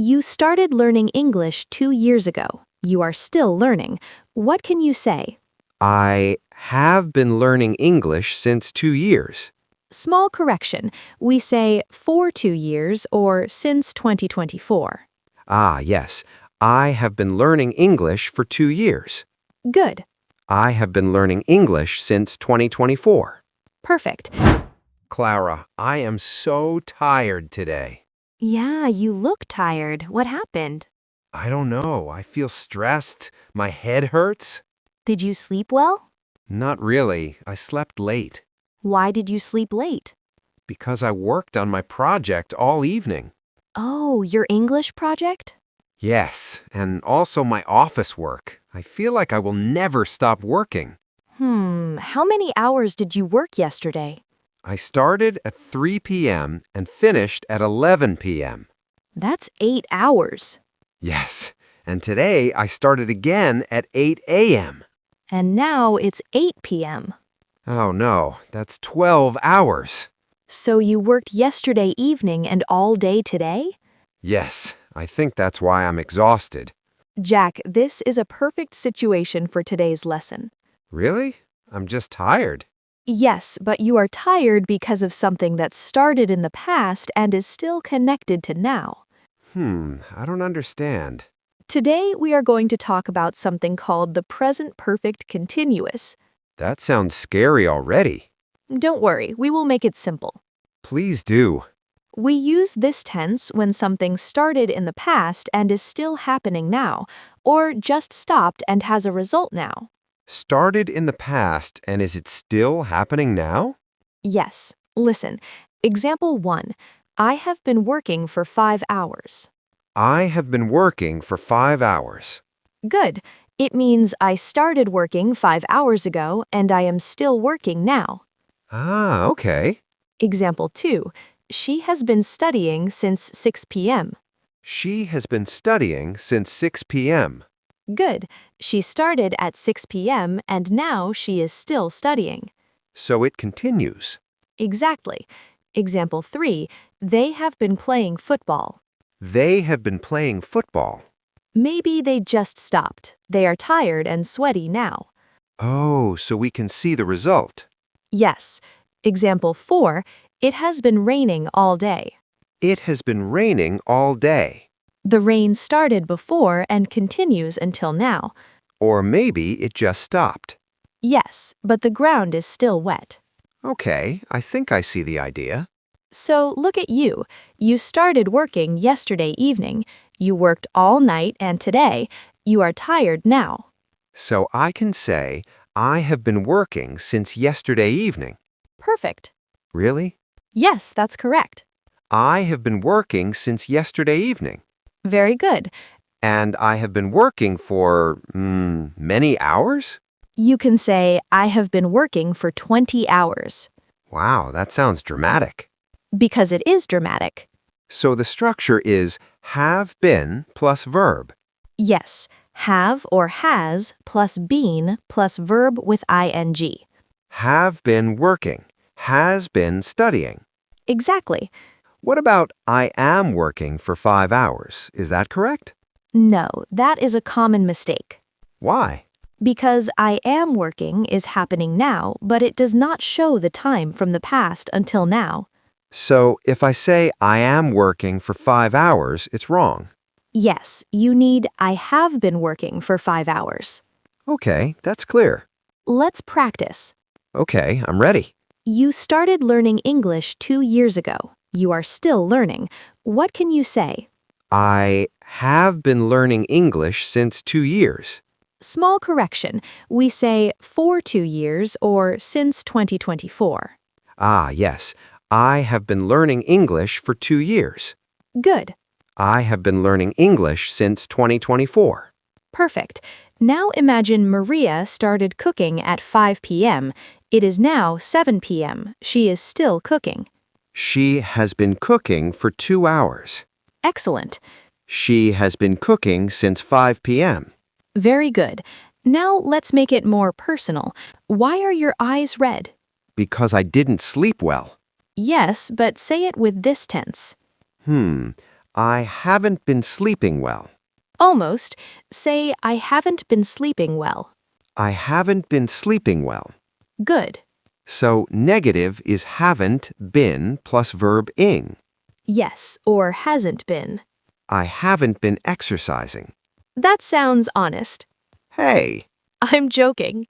You started learning English 2 years ago. You are still learning. What can you say? I have been learning English since 2 years. Small correction. We say for 2 years or since 2024. Ah, yes. I have been learning English for 2 years. Good. I have been learning English since 2024. Perfect. Clara, I am so tired today. Yeah, you look tired. What happened? I don't know. I feel stressed. My head hurts. Did you sleep well? Not really. I slept late Why did you sleep late? because I worked on my project all evening. Oh, your English project? Yes, and also my office work. I feel like I will never stop working. How many hours did you work yesterday? I started at 3 p.m. and finished at 11 p.m. That's 8 hours. Yes, and today I started again at 8 a.m. And now it's 8 p.m. Oh no, that's 12 hours. So you worked yesterday evening and all day today? Yes, I think that's why I'm exhausted. Jack, this is a perfect situation for today's lesson. Really? I'm just tired. Yes, but you are tired because of something that started in the past and is still connected to now. I don't understand. Today, we are going to talk about something called the present perfect continuous. That sounds scary already. Don't worry, we will make it simple. Please do. We use this tense when something started in the past and is still happening now, or just stopped and has a result now. Started in the past, and is it still happening now? Yes. Listen. Example 1. I have been working for 5 hours. I have been working for 5 hours. Good. It means I started working 5 hours ago and I am still working now. Ah, okay. Example 2. She has been studying since 6 p.m. She has been studying since 6 p.m. Good. She started at 6 p.m. and now she is still studying. So it continues. Exactly. Example 3. They have been playing football. They have been playing football. Maybe they just stopped. They are tired and sweaty now. Oh, so we can see the result. Yes. Example 4. It has been raining all day. It has been raining all day. The rain started before and continues until now. Or maybe it just stopped. Yes, but the ground is still wet. Okay, I think I see the idea. So look at you. You started working yesterday evening. You worked all night and today. You are tired now. So I can say, I have been working since yesterday evening. Perfect. Really? Yes, that's correct. I have been working since yesterday evening. Very good. And I have been working for, many hours? You can say, I have been working for 20 hours. Wow, that sounds dramatic. Because it is dramatic. So the structure is have been plus verb. Yes, have or has plus been plus verb with ing. Have been working. Has been studying. Exactly. What about I am working for 5 hours? Is that correct? No, that is a common mistake. Why? Because I am working is happening now, but it does not show the time from the past until now. So if I say I am working for 5 hours, it's wrong. Yes, you need I have been working for 5 hours. Okay, that's clear. Let's practice. Okay, I'm ready. You started learning English 2 years ago. You are still learning. What can you say? I have been learning English since 2 years. Small correction. We say for 2 years or since 2024. Ah, yes. I have been learning English for 2 years. Good. I have been learning English since 2024. Perfect. Now imagine Maria started cooking at 5 p.m. It is now 7 p.m. She is still cooking. She has been cooking for 2 hours. Excellent. She has been cooking since 5 p.m. Very good. Now let's make it more personal. Why are your eyes red? Because I didn't sleep well. Yes, but say it with this tense. I haven't been sleeping well. Almost. Say, I haven't been sleeping well. I haven't been sleeping well. Good. So negative is haven't been plus verb ing. Yes, or hasn't been. I haven't been exercising. That sounds honest. Hey. I'm joking.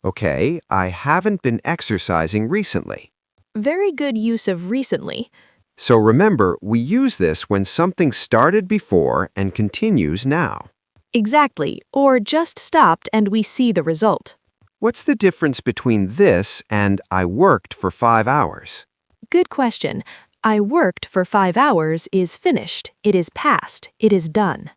Okay, I haven't been exercising recently. Very good use of recently. So remember, we use this when something started before and continues now. Exactly, or just stopped and we see the result. What's the difference between this and I worked for 5 hours? Good question. I worked for 5 hours is finished. It is past. It is done.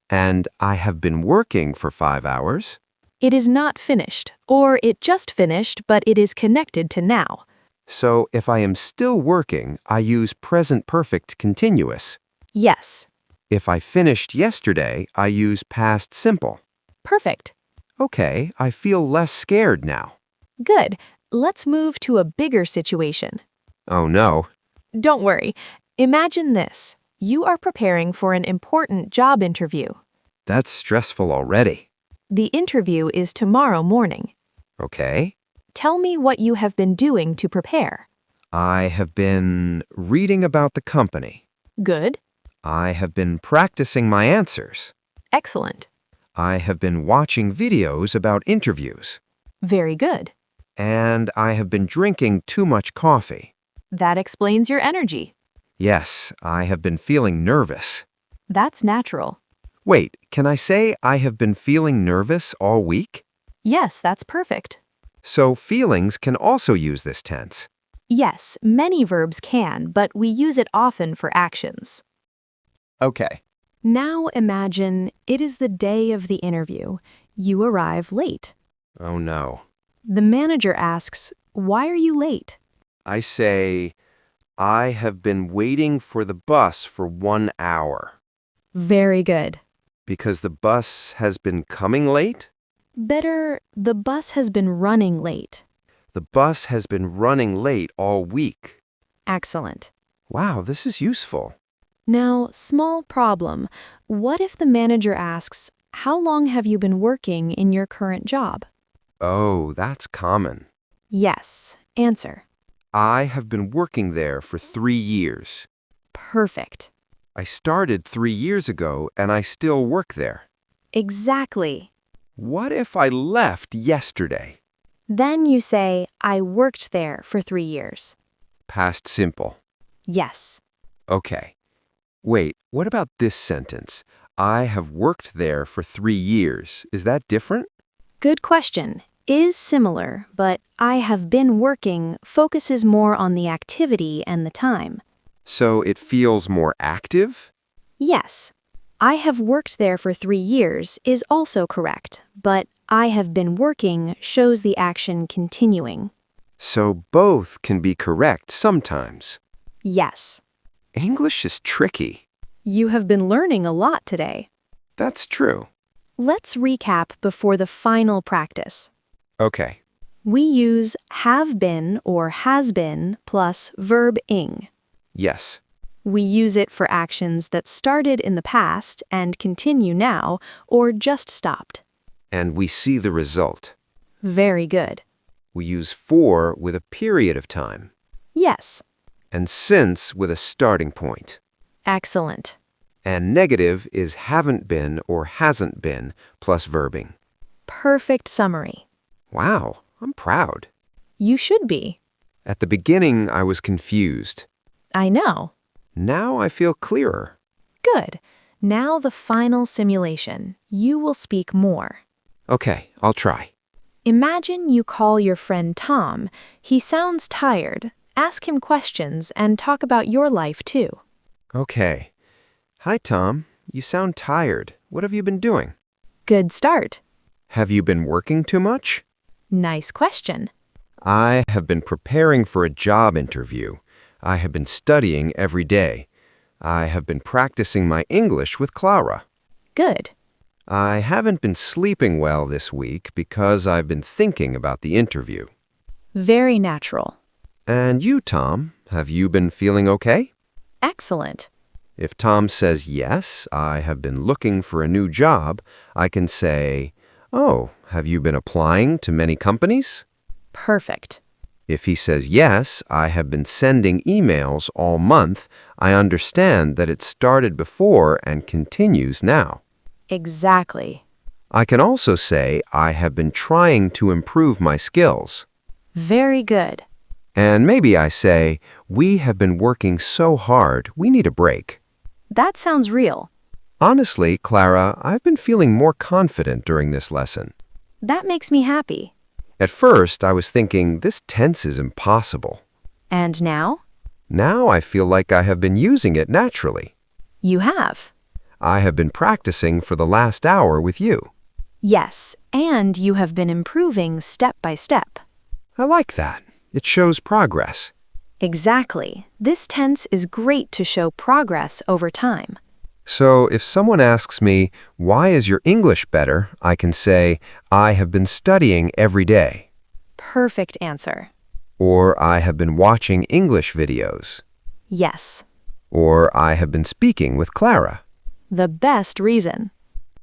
And I have been working for 5 hours? It is not finished, or it just finished, but it is connected to now. So if I am still working, I use present perfect continuous. Yes. If I finished yesterday, I use past simple. Perfect. Okay, I feel less scared now. Good. Let's move to a bigger situation. Oh no. Don't worry. Imagine this. You are preparing for an important job interview. That's stressful already. The interview is tomorrow morning. Okay. Tell me what you have been doing to prepare. I have been reading about the company. Good. I have been practicing my answers. Excellent. I have been watching videos about interviews. Very good. And I have been drinking too much coffee. That explains your energy. Yes, I have been feeling nervous. That's natural. Wait, can I say I have been feeling nervous all week? Yes, that's perfect. So feelings can also use this tense. Yes, many verbs can, but we use it often for actions. Okay. Now imagine it is the day of the interview. You arrive late. Oh no. The manager asks, "Why are you late?" I say, I have been waiting for the bus for 1 hour. Very good. Because the bus has been coming late? Better, the bus has been running late. The bus has been running late all week. Excellent. Wow, this is useful. Now, small problem. What if the manager asks, "How long have you been working in your current job?" Oh, that's common. Yes. Answer. I have been working there for 3 years. Perfect. I started 3 years ago and I still work there. Exactly. What if I left yesterday? Then you say, "I worked there for 3 years." Past simple. Yes. Okay. Wait, what about this sentence? I have worked there for 3 years. Is that different? Good question. Is similar, but I have been working focuses more on the activity and the time. So it feels more active? Yes. I have worked there for 3 years is also correct, but I have been working shows the action continuing. So both can be correct sometimes. Yes. English is tricky. You have been learning a lot today. That's true. Let's recap before the final practice. Okay. We use have been or has been plus verb ing. Yes. We use it for actions that started in the past and continue now or just stopped. And we see the result. Very good. We use for with a period of time. Yes. And since with a starting point. Excellent. And negative is haven't been or hasn't been plus verbing. Perfect summary. Wow, I'm proud. You should be. At the beginning, I was confused. I know. Now I feel clearer. Good. Now the final simulation. You will speak more. Okay, I'll try. Imagine you call your friend Tom. He sounds tired. Ask him questions and talk about your life too. Okay. Hi, Tom. You sound tired. What have you been doing? Good start. Have you been working too much? Nice question. I have been preparing for a job interview. I have been studying every day. I have been practicing my English with Clara. Good. I haven't been sleeping well this week because I've been thinking about the interview. Very natural. And you, Tom, have you been feeling okay? Excellent. If Tom says, yes, I have been looking for a new job, I can say, oh, have you been applying to many companies? Perfect. If he says, yes, I have been sending emails all month, I understand that it started before and continues now. Exactly. I can also say, I have been trying to improve my skills. Very good. And maybe I say, we have been working so hard, we need a break. That sounds real. Honestly, Clara, I've been feeling more confident during this lesson. That makes me happy. At first, I was thinking, this tense is impossible. And now? Now I feel like I have been using it naturally. You have. I have been practicing for the last hour with you. Yes, and you have been improving step by step. I like that. It shows progress. Exactly. This tense is great to show progress over time. So if someone asks me, why is your English better? I can say, I have been studying every day. Perfect answer. Or I have been watching English videos. Yes. Or I have been speaking with Clara. The best reason.